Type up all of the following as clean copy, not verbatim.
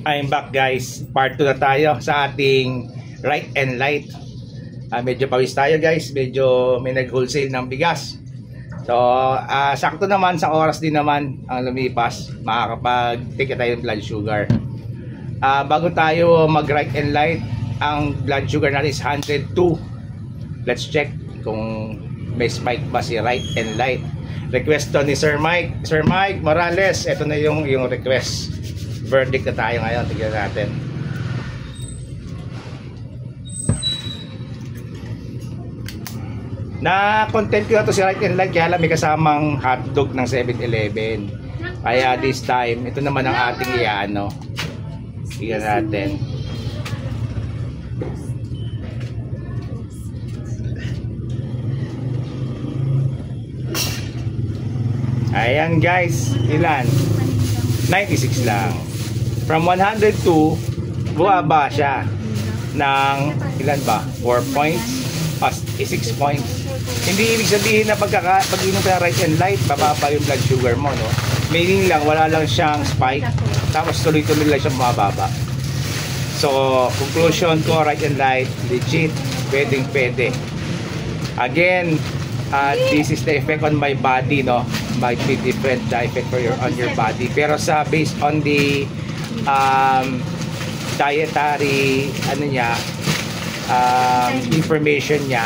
I'm back guys, part 2 na tayo sa ating right and light. Medyo pawis tayo guys, medyo may nag-wholesale ng bigas. So sakto naman, sa oras din naman ang lumipas, makakapag-take tayo ng blood sugar. Bago tayo mag right and light, ang blood sugar natin is 102. Let's check kung may spike ba si right and light. Request to ni Sir Mike Morales. Ito na yung request. Verdict na tayo ngayon, tignan natin. Na content ko na to si right and light, kaya lang may kasamang hotdog ng 7-Eleven. Kaya this time, ito naman ang ating iano. Tignan natin. Ayan guys, ilan? 96 lang. From 102, buwaba siya ng ilan ba? 4 points? 6 points. Hindi ibig sabihin na pag-inom ka right and light, bababa yung blood sugar mo, no? Meaning lang, wala lang siyang spike, tapos tuloy-tuloy lang siya bumababa. So, conclusion ko, right and light, legit, pwedeng-pwede. Again, this is the effect on my body, no? Might be different the effect on your body. Pero sa based on the dietary information niya,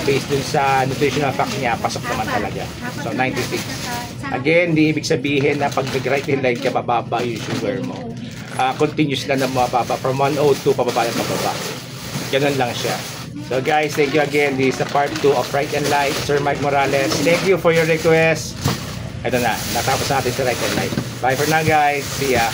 based dun sa nutritional fact niya, pasok naman talaga. So 96. Again, di ibig sabihin na pag nag-right and light ka, bababa yung sugar mo. Continuous lang na mababa. From 102 pababa ng pababa. Ganun lang siya. So guys, thank you again. This is the part 2 of Right and Light, Sir Mike Morales. Thank you for your request. Ito na, natapos natin sa Right and Light. Bye for now guys. See ya.